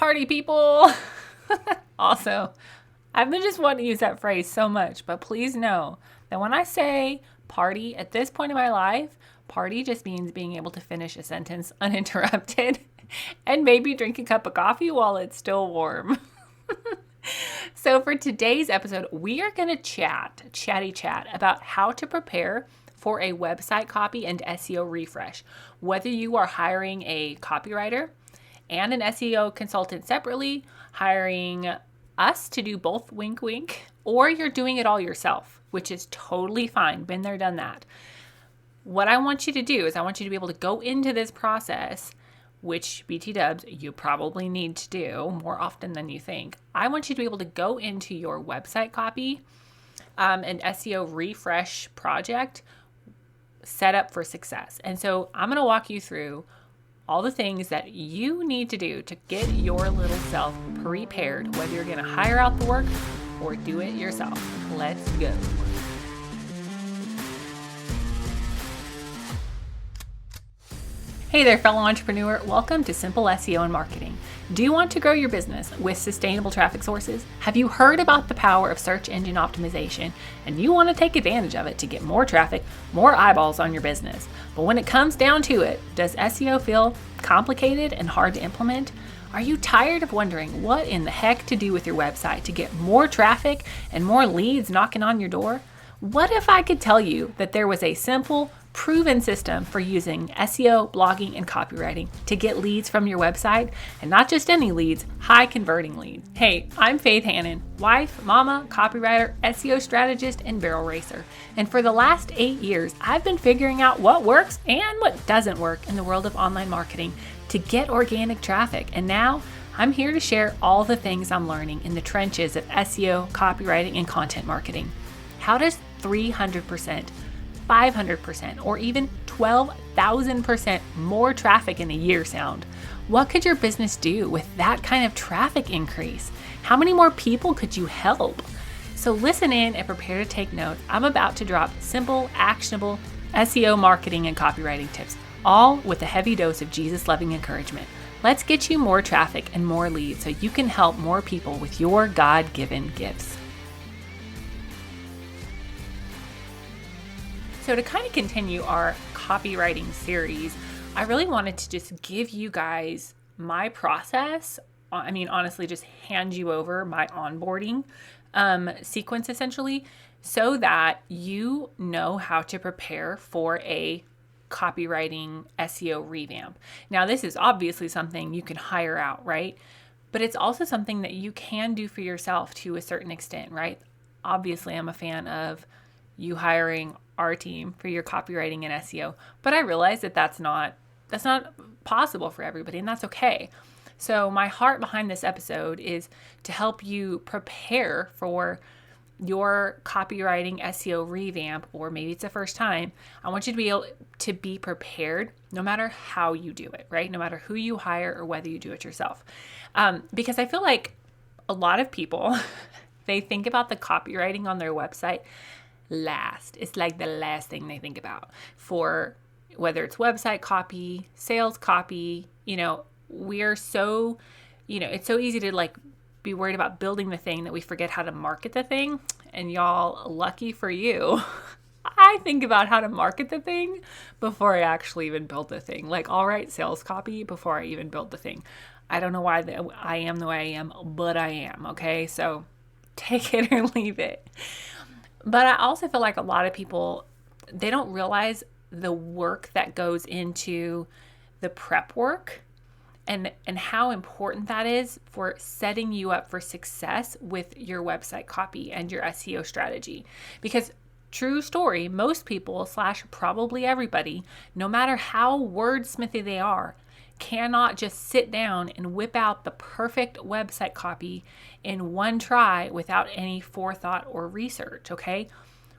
party people. Also, I've been just wanting to use that phrase so much, but please know that when I say party at this point in my life, party just means being able to finish a sentence uninterrupted and maybe drink a cup of coffee while it's still warm. So for today's episode, we are going to chatty chat about how to prepare for a website copy and SEO refresh. Whether you are hiring a copywriter and an SEO consultant separately, hiring us to do both, wink, wink, or you're doing it all yourself, which is totally fine. Been there, done that. What I want you to do is I want you to be able to go into this process, which BT dubs you probably need to do more often than you think. I want you to be able to go into your website copy, an SEO refresh project set up for success. And so I'm going to walk you through all the things that you need to do to get your little self prepared, whether you're going to hire out the work or do it yourself. Let's go. Hey there, fellow entrepreneur. Welcome to Simple SEO and Marketing. Do you want to grow your business with sustainable traffic sources? Have you heard about the power of search engine optimization and you want to take advantage of it to get more traffic, more eyeballs on your business? But when it comes down to it, does SEO feel complicated and hard to implement? Are you tired of wondering what in the heck to do with your website to get more traffic and more leads knocking on your door? What if I could tell you that there was a simple, proven system for using SEO, blogging, and copywriting to get leads from your website, and not just any leads, high converting leads. Hey, I'm Faith Hannon, wife, mama, copywriter, SEO strategist, and barrel racer. And for the last 8 years, I've been figuring out what works and what doesn't work in the world of online marketing to get organic traffic. And now I'm here to share all the things I'm learning in the trenches of SEO, copywriting, and content marketing. How does 300%, 500%, or even 12,000% more traffic in a year sound? What could your business do with that kind of traffic increase? How many more people could you help? So listen in and prepare to take notes. I'm about to drop simple, actionable SEO marketing and copywriting tips, all with a heavy dose of Jesus-loving encouragement. Let's get you more traffic and more leads so you can help more people with your God-given gifts. So to kind of continue our copywriting series, I really wanted to just give you guys my process. I mean, honestly, just hand you over my onboarding sequence essentially, so that you know how to prepare for a copywriting SEO revamp. Now, this is obviously something you can hire out, right? But it's also something that you can do for yourself to a certain extent, right? Obviously, I'm a fan of you hiring our team for your copywriting and SEO, but I realize that that's not possible for everybody, and that's okay. So my heart behind this episode is to help you prepare for your copywriting SEO revamp, or maybe it's the first time. I want you to be able to be prepared no matter how you do it, right? No matter who you hire or whether you do it yourself. Because I feel like a lot of people, they think about the copywriting on their website last. It's like the last thing they think about for whether it's website copy, sales copy. We're so, it's so easy to like be worried about building the thing that we forget how to market the thing. And y'all, lucky for you, I think about how to market the thing before I actually even build the thing. Like, I'll write sales copy before I even build the thing. I don't know why I am the way I am, but I am, okay? So take it or leave it. But I also feel like a lot of people, they don't realize the work that goes into the prep work and how important that is for setting you up for success with your website copy and your SEO strategy. Because true story, most people / probably everybody, no matter how wordsmithy they are, cannot just sit down and whip out the perfect website copy in one try without any forethought or research, okay?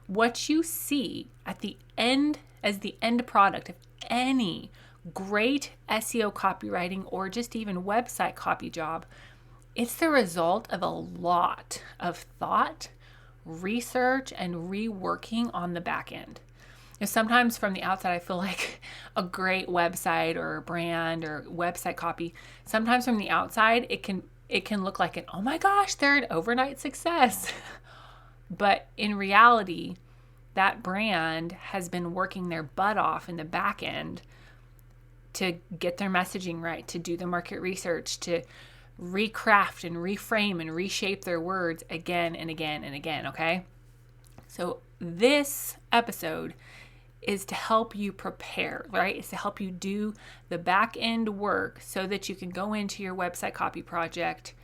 What you see at the end as the end product of any great SEO copywriting or just even website copy job, it's the result of a lot of thought, research, and reworking on the back end. Sometimes from the outside, I feel like a great website or brand or website copy, sometimes from the outside, it can look like oh my gosh, they're an overnight success. But in reality, that brand has been working their butt off in the back end to get their messaging right, to do the market research, to recraft and reframe and reshape their words again and again and again, okay? So this episode is to help you prepare, right? It's to help you do the back end work so that you can go into your website copy project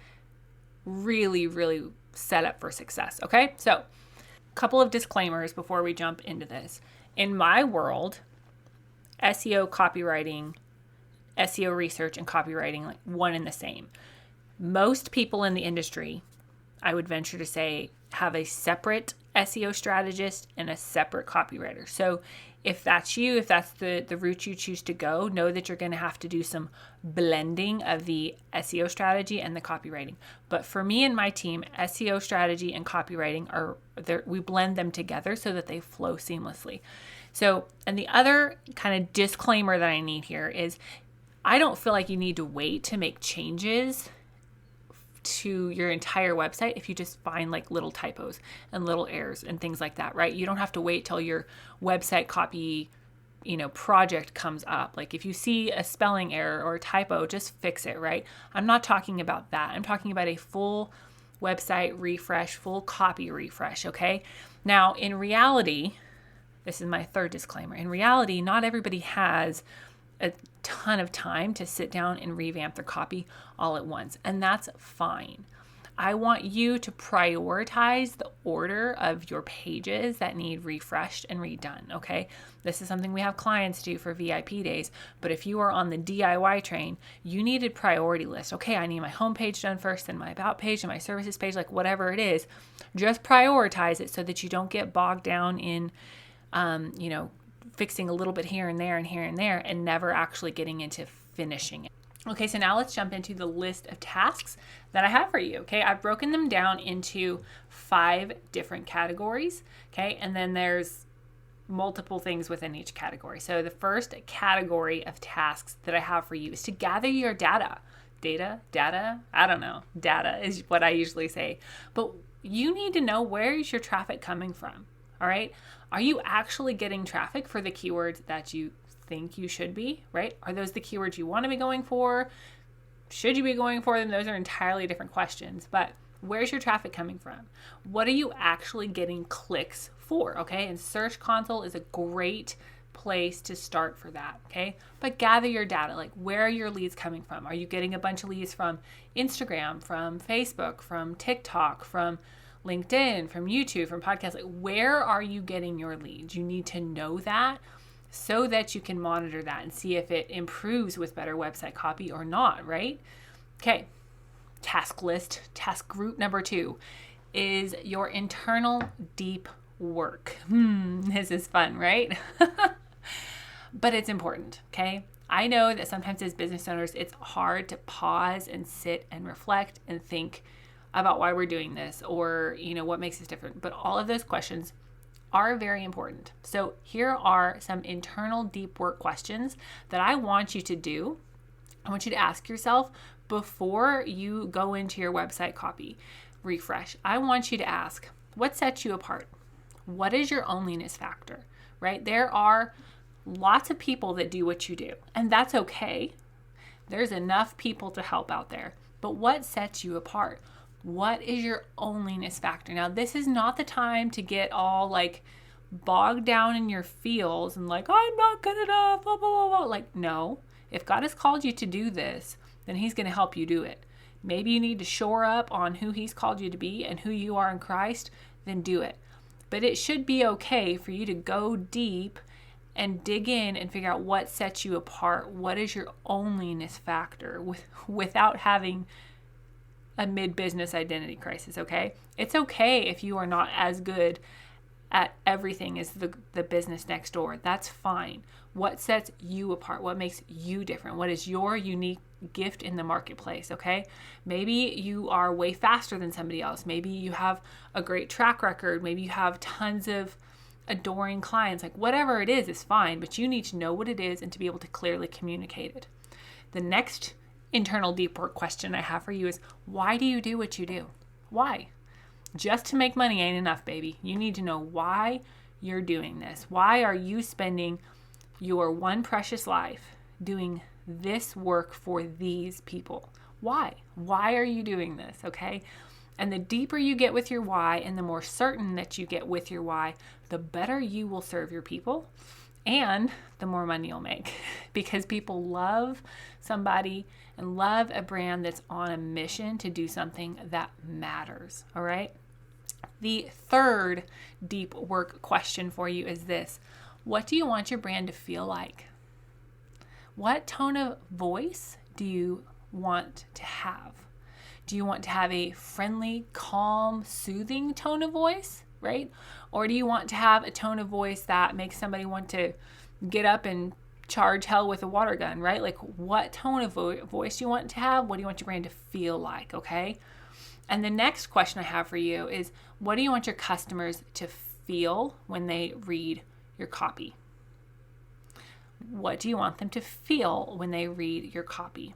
really, really set up for success, okay? So a couple of disclaimers before we jump into this. In my world, SEO copywriting, SEO research, and copywriting, like one and the same. Most people in the industry, I would venture to say, have a separate SEO strategist and a separate copywriter. So if that's you, if that's the route you choose to go, know that you're going to have to do some blending of the SEO strategy and the copywriting. But for me and my team, SEO strategy and copywriting we blend them together so that they flow seamlessly. So, and the other kind of disclaimer that I need here is I don't feel like you need to wait to make changes to your entire website if you just find like little typos and little errors and things like that, right? You don't have to wait till your website copy, project comes up. Like if you see a spelling error or a typo, just fix it, right? I'm not talking about that. I'm talking about a full website refresh, full copy refresh, okay? Now, in reality, this is my third disclaimer. In reality, not everybody has a ton of time to sit down and revamp their copy all at once, and that's fine. I want you to prioritize the order of your pages that need refreshed and redone, okay? This is something we have clients do for VIP days, but if you are on the DIY train, you need a priority list. Okay, I need my homepage done first, then my about page and my services page, like whatever it is. Just prioritize it so that you don't get bogged down in, fixing a little bit here and there and here and there and never actually getting into finishing it. Okay, so now let's jump into the list of tasks that I have for you. Okay, I've broken them down into 5 different categories. Okay, and then there's multiple things within each category. So the first category of tasks that I have for you is to gather your data. Data? I don't know. Data is what I usually say. But you need to know, where is your traffic coming from? All right. Are you actually getting traffic for the keywords that you think you should be, right? Are those the keywords you want to be going for? Should you be going for them? Those are entirely different questions. But where's your traffic coming from? What are you actually getting clicks for? Okay. And Search Console is a great place to start for that. Okay. But gather your data. Like, where are your leads coming from? Are you getting a bunch of leads from Instagram, from Facebook, from TikTok, from LinkedIn, from YouTube, from podcasts? Like, where are you getting your leads? You need to know that so that you can monitor that and see if it improves with better website copy or not, right? Okay, task list, task group number 2 is your internal deep work. This is fun, right? But it's important, okay? I know that sometimes as business owners, it's hard to pause and sit and reflect and think about why we're doing this, or what makes us different. But all of those questions are very important. So here are some internal deep work questions that I want you to do. I want you to ask yourself before you go into your website copy refresh. I want you to ask, what sets you apart? What is your onlyness factor, right? There are lots of people that do what you do, and that's okay. There's enough people to help out there. But what sets you apart? What is your onlyness factor? Now, this is not the time to get all like bogged down in your feels and like, I'm not good enough, blah, blah, blah, blah. Like, no, if God has called you to do this, then he's going to help you do it. Maybe you need to shore up on who he's called you to be and who you are in Christ, then do it. But it should be okay for you to go deep and dig in and figure out what sets you apart. What is your onlyness factor without having a mid-business identity crisis, okay? It's okay if you are not as good at everything as the business next door. That's fine. What sets you apart? What makes you different? What is your unique gift in the marketplace, okay? Maybe you are way faster than somebody else. Maybe you have a great track record. Maybe you have tons of adoring clients, like whatever it is fine, but you need to know what it is and to be able to clearly communicate it. The next internal deep work question I have for you is, why do you do what you do? Why? Just to make money ain't enough, baby. You need to know why you're doing this. Why are you spending your one precious life doing this work for these people? Why? Why are you doing this? Okay. And the deeper you get with your why and the more certain that you get with your why, the better you will serve your people and the more money you'll make, because people love somebody and love a brand that's on a mission to do something that matters. All right. The third deep work question for you is this: what do you want your brand to feel like? What tone of voice do you want to have? Do you want to have a friendly, calm, soothing tone of voice, right? Or do you want to have a tone of voice that makes somebody want to get up and charge hell with a water gun, right? Like, what tone of voice do you want to have? What do you want your brand to feel like, okay? And the next question I have for you is, what do you want your customers to feel when they read your copy? What do you want them to feel when they read your copy?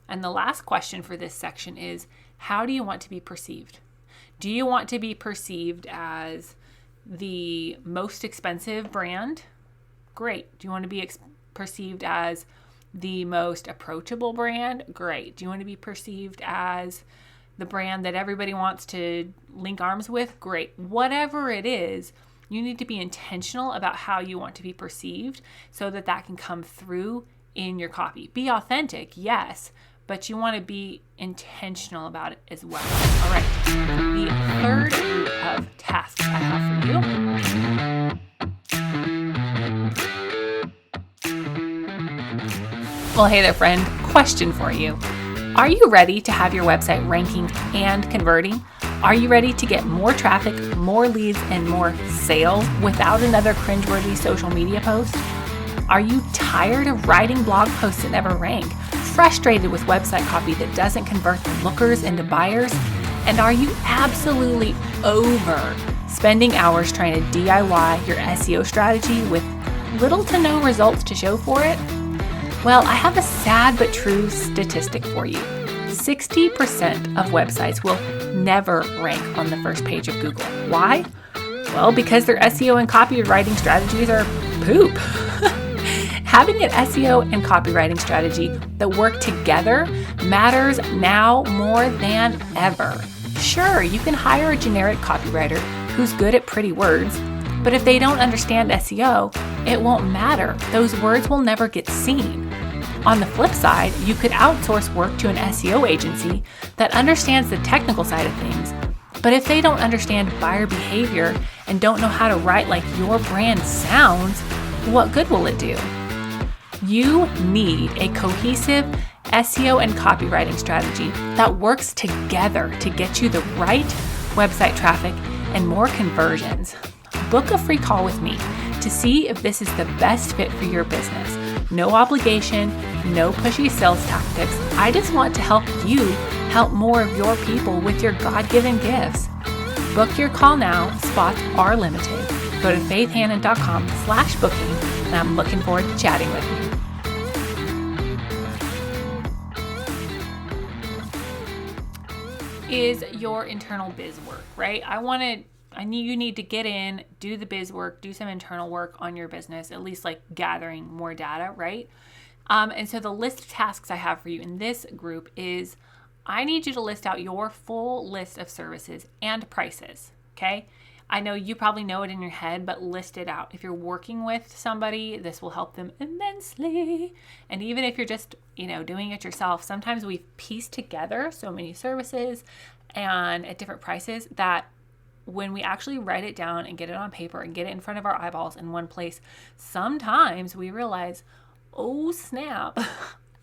And the last question for this section is, how do you want to be perceived? Do you want to be perceived as the most expensive brand? Great. Do you want to be perceived as the most approachable brand? Great. Do you want to be perceived as the brand that everybody wants to link arms with? Great. Whatever it is, you need to be intentional about how you want to be perceived so that that can come through in your copy. Be authentic, yes, but you want to be intentional about it as well. All right. The third group of tasks I have for you. Well, hey there, friend. Question for you. Are you ready to have your website ranking and converting? Are you ready to get more traffic, more leads, and more sales without another cringeworthy social media post? Are you tired of writing blog posts that never rank? Frustrated with website copy that doesn't convert the lookers into buyers? And are you absolutely over spending hours trying to DIY your SEO strategy with little to no results to show for it? Well, I have a sad but true statistic for you. 60% of websites will never rank on the first page of Google. Why? Well, because their SEO and copywriting strategies are poop. Having an SEO and copywriting strategy that work together matters now more than ever. Sure, you can hire a generic copywriter who's good at pretty words, but if they don't understand SEO, it won't matter. Those words will never get seen. On the flip side, you could outsource work to an SEO agency that understands the technical side of things, but if they don't understand buyer behavior and don't know how to write like your brand sounds, what good will it do? You need a cohesive SEO and copywriting strategy that works together to get you the right website traffic and more conversions. Book a free call with me to see if this is the best fit for your business. No obligation, no pushy sales tactics. I just want to help you help more of your people with your God-given gifts. Book your call now. Spots are limited. Go to faithhannon.com/booking, and I'm looking forward to chatting with you. Is your internal biz work, right? You need to get in, do the biz work, do some internal work on your business, at least like gathering more data, right? And so the list of tasks I have for you in this group is, I need you to list out your full list of services and prices, okay? I know you probably know it in your head, but list it out. If you're working with somebody, this will help them immensely. And even if you're just, doing it yourself, sometimes we've pieced together so many services and at different prices that when we actually write it down and get it on paper and get it in front of our eyeballs in one place, sometimes we realize, oh snap,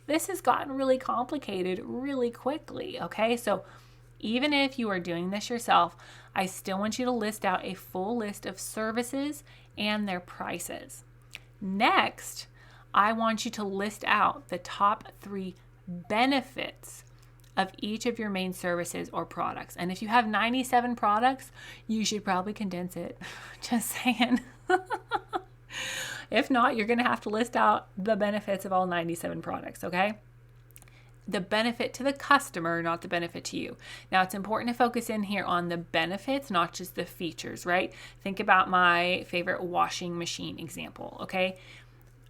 this has gotten really complicated really quickly, okay? So even if you are doing this yourself, I still want you to list out a full list of services and their prices. Next, I want you to list out the top 3 benefits of each of your main services or products. And if you have 97 products, you should probably condense it. Just saying. If not, you're going to have to list out the benefits of all 97 products, okay? The benefit to the customer, not the benefit to you. Now, it's important to focus in here on the benefits, not just the features, right? Think about my favorite washing machine example, okay?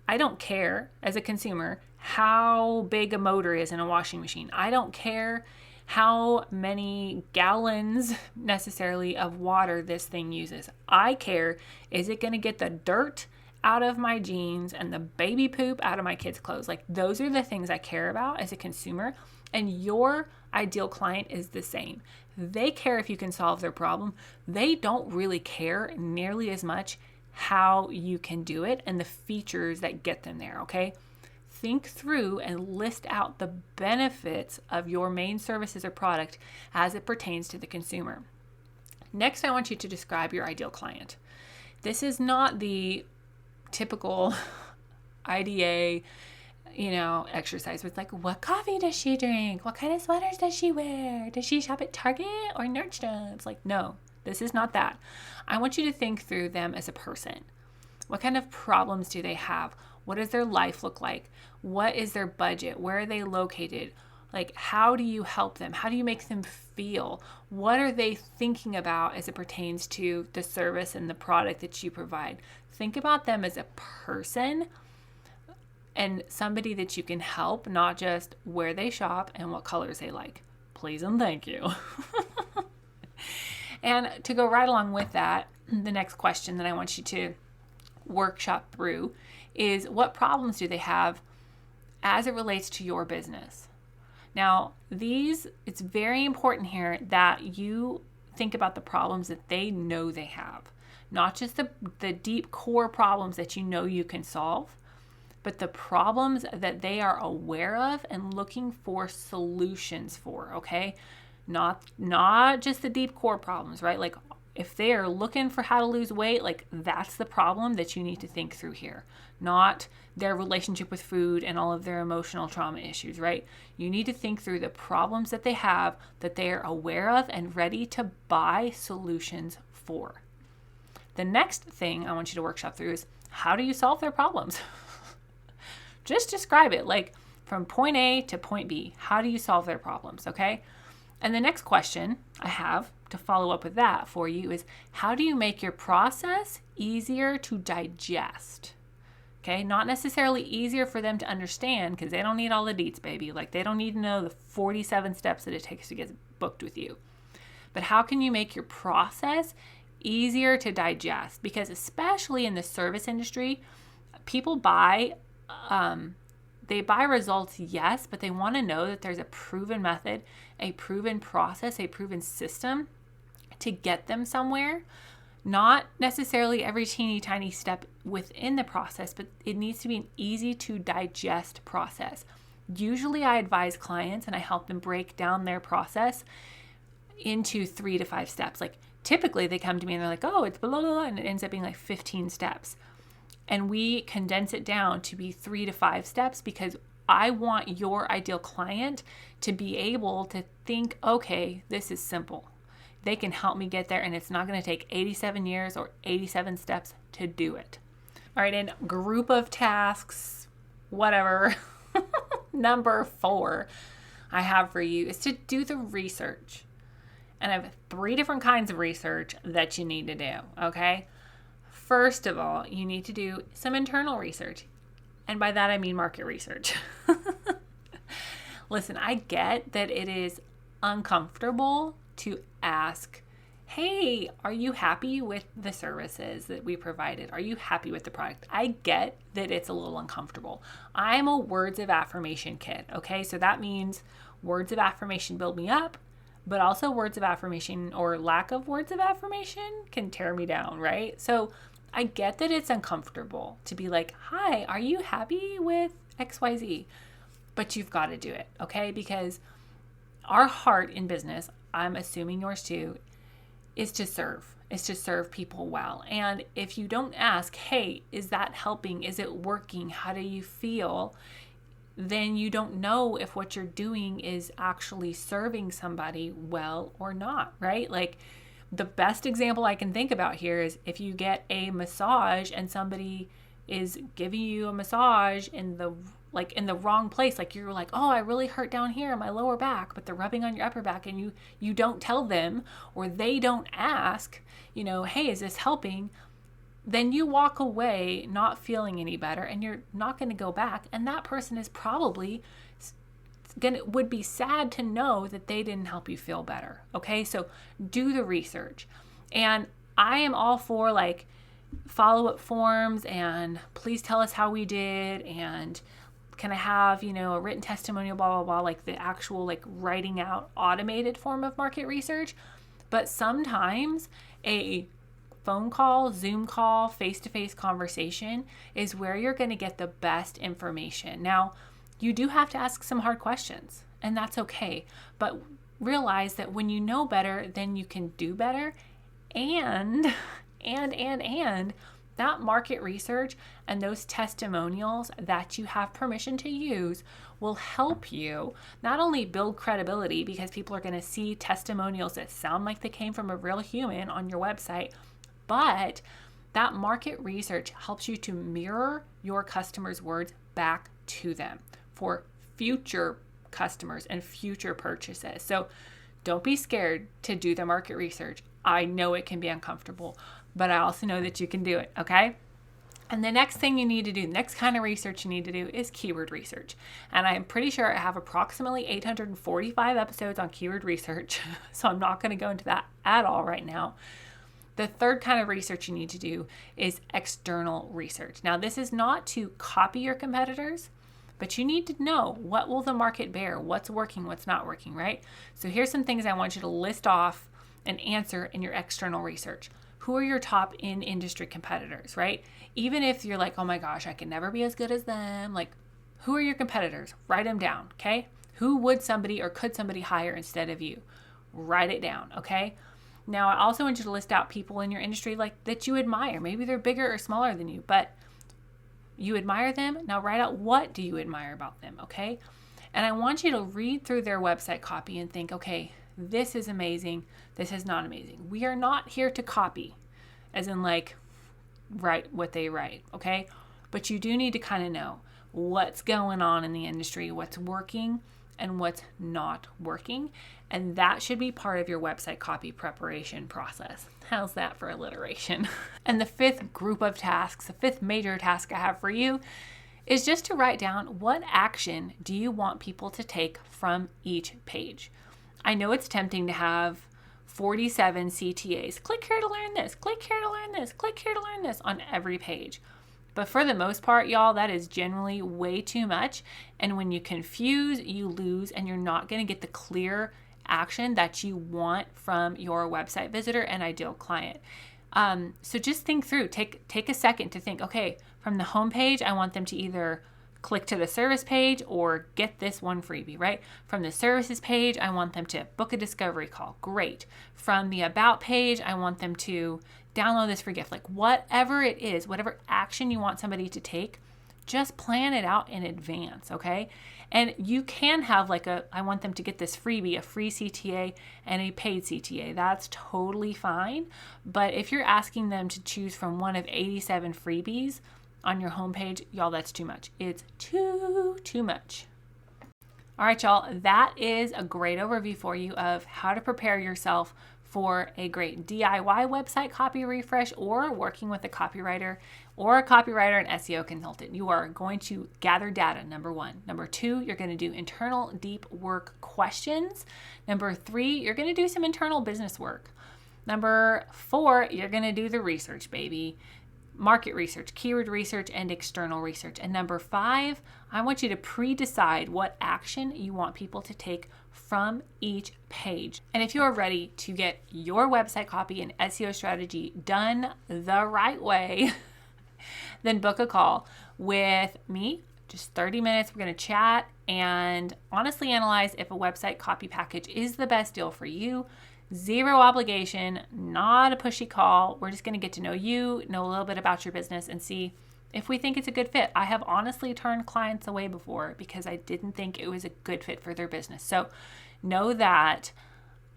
I don't care as a consumer how big a motor is in a washing machine. I don't care how many gallons necessarily of water this thing uses. I care, is it going to get the dirt out of my jeans and the baby poop out of my kids' clothes? Like, those are the things I care about as a consumer. And your ideal client is the same. They care if you can solve their problem. They don't really care nearly as much how you can do it and the features that get them there, okay? Think through and list out the benefits of your main services or product as it pertains to the consumer. Next, I want you to describe your ideal client. This is not the typical IDA, exercise with like, what coffee does she drink? What kind of sweaters does she wear? Does she shop at Target or Nordstrom's? Like, no, this is not that. I want you to think through them as a person. What kind of problems do they have? What does their life look like? What is their budget? Where are they located? Like, how do you help them? How do you make them feel? What are they thinking about as it pertains to the service and the product that you provide? Think about them as a person and somebody that you can help, not just where they shop and what colors they like. Please and thank you. And to go right along with that, the next question that I want you to workshop through is, what problems do they have as it relates to your business? Now, it's very important here that you think about the problems that they know they have, not just the deep core problems that you know you can solve, but the problems that they are aware of and looking for solutions for, okay? Not just the deep core problems, right? Like, if they are looking for how to lose weight, like, that's the problem that you need to think through here, not their relationship with food and all of their emotional trauma issues, right? You need to think through the problems that they have that they are aware of and ready to buy solutions for. The next thing I want you to workshop through is, how do you solve their problems? Just describe it, like, from point A to point B. How do you solve their problems, okay? And the next question I have to follow up with that for you is, how do you make your process easier to digest? Okay, not necessarily easier for them to understand, because they don't need all the deets, baby. Like, they don't need to know the 47 steps that it takes to get booked with you. But how can you make your process easier to digest? Because especially in the service industry, people buy results, yes, but they want to know that there's a proven method, a proven process, a proven system to get them somewhere. Not necessarily every teeny tiny step within the process, but it needs to be an easy to digest process. Usually I advise clients and I help them break down their process into 3 to 5 steps. Like, typically they come to me and they're like, oh, it's blah, blah, blah, and it ends up being like 15 steps. And we condense it down to be 3 to 5 steps because I want your ideal client to be able to think, okay, this is simple. They can help me get there, and it's not going to take 87 years or 87 steps to do it. All right, and group of tasks, whatever, number 4 I have for you is to do the research. And I have 3 different kinds of research that you need to do, okay? First of all, you need to do some internal research. And by that, I mean market research. Listen, I get that it is uncomfortable to ask, hey, are you happy with the services that we provided? Are you happy with the product? I get that it's a little uncomfortable. I'm a words of affirmation kid, okay? So that means words of affirmation build me up, but also words of affirmation or lack of words of affirmation can tear me down, right? So I get that it's uncomfortable to be like, hi, are you happy with XYZ? But you've got to do it, okay? Because our heart in business, I'm assuming yours too, is to serve. It's to serve people well. And if you don't ask, hey, is that helping? Is it working? How do you feel? Then you don't know if what you're doing is actually serving somebody well or not, right? Like, The best example I can think about here is if you get a massage and somebody is giving you a massage in the wrong place, like you're like, oh, I really hurt down here in my lower back, but they're rubbing on your upper back, and you don't tell them, or they don't ask, hey, is this helping? Then you walk away not feeling any better, and you're not going to go back, and that person is probably would be sad to know that they didn't help you feel better. Okay, so do the research. And I am all for like follow-up forms and please tell us how we did, and can I have, a written testimonial, blah, blah, blah, like the actual like writing out automated form of market research. But sometimes a phone call, Zoom call, face-to-face conversation is where you're going to get the best information. Now, you do have to ask some hard questions, and that's okay. But realize that when you know better, then you can do better. And that market research and those testimonials that you have permission to use will help you not only build credibility, because people are going to see testimonials that sound like they came from a real human on your website, but that market research helps you to mirror your customers' words back to them for future customers and future purchases. So don't be scared to do the market research. I know it can be uncomfortable, but I also know that you can do it, okay? And the next thing you need to do, the next kind of research you need to do is keyword research. And I'm pretty sure I have approximately 845 episodes on keyword research, so I'm not going to go into that at all right now. The third kind of research you need to do is external research. Now, this is not to copy your competitors, but you need to know what will the market bear, what's working, what's not working, right? So here's some things I want you to list off and answer in your external research. Who are your top in-industry competitors, right? Even if you're like, oh my gosh, I can never be as good as them. Like, who are your competitors? Write them down, okay? Who would somebody or could somebody hire instead of you? Write it down, okay? Now, I also want you to list out people in your industry like that you admire. Maybe they're bigger or smaller than you, but you admire them. Now write out, what do you admire about them, okay? And I want you to read through their website copy and think, okay, this is amazing. This is not amazing. We are not here to copy, as in like write what they write, okay? But you do need to kind of know what's going on in the industry, what's working and what's not working. And that should be part of your website copy preparation process. How's that for alliteration? And the fifth group of tasks, the fifth major task I have for you is just to write down what action do you want people to take from each page. I know it's tempting to have 47 CTAs. Click here to learn this, click here to learn this, click here to learn this on every page. But for the most part, y'all, that is generally way too much. And when you confuse, you lose, and you're not going to get the clear action that you want from your website visitor and ideal client. So just think through, take a second to think, okay, from the home page, I want them to either click to the service page or get this one freebie, right? From the services page, I want them to book a discovery call. Great. From the about page, I want them to download this free gift. Like whatever it is, whatever action you want somebody to take, just plan it out in advance, okay? And you can have like I want them to get this freebie, a free CTA and a paid CTA. That's totally fine. But if you're asking them to choose from one of 87 freebies on your homepage, y'all, that's too much. It's too much. All right, y'all, that is a great overview for you of how to prepare yourself for a great DIY website copy refresh or working with a copywriter or a copywriter and SEO consultant. You are going to gather data, number one. Number two, you're going to do internal deep work questions. Number three, you're going to do some internal business work. Number four, you're going to do the research, baby. Market research, keyword research, and external research. And number five, I want you to pre-decide what action you want people to take from each page. And if you are ready to get your website copy and SEO strategy done the right way, then book a call with me. Just 30 minutes. We're going to chat and honestly analyze if a website copy package is the best deal for you. Zero obligation, not a pushy call. We're just going to get to know you, know a little bit about your business, and see if we think it's a good fit. I have honestly turned clients away before because I didn't think it was a good fit for their business. So know that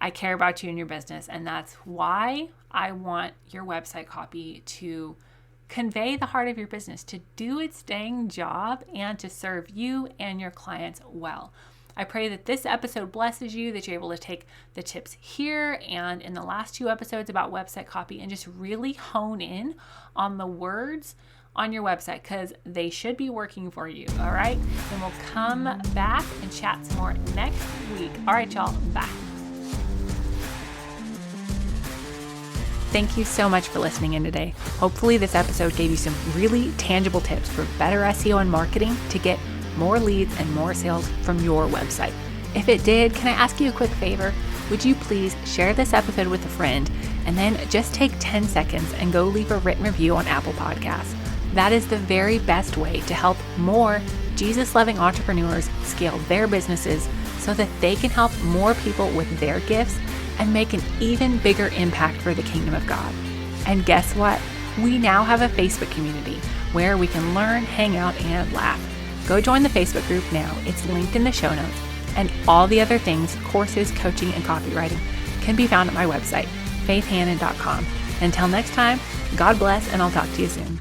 I care about you and your business, and that's why I want your website copy to convey the heart of your business, to do its dang job, and to serve you and your clients well. I pray that this episode blesses you, that you're able to take the tips here and in the last 2 episodes about website copy and just really hone in on the words on your website, because they should be working for you. All right. And we'll come back and chat some more next week. All right, y'all. Bye. Thank you so much for listening in today. Hopefully this episode gave you some really tangible tips for better SEO and marketing to get more leads and more sales from your website. If it did, can I ask you a quick favor? Would you please share this episode with a friend and then just take 10 seconds and go leave a written review on Apple Podcasts? That is the very best way to help more Jesus-loving entrepreneurs scale their businesses so that they can help more people with their gifts and make an even bigger impact for the kingdom of God. And guess what? We now have a Facebook community where we can learn, hang out, and laugh. Go join the Facebook group now. It's linked in the show notes. And all the other things, courses, coaching, and copywriting can be found at my website, faithhannon.com. Until next time, God bless, and I'll talk to you soon.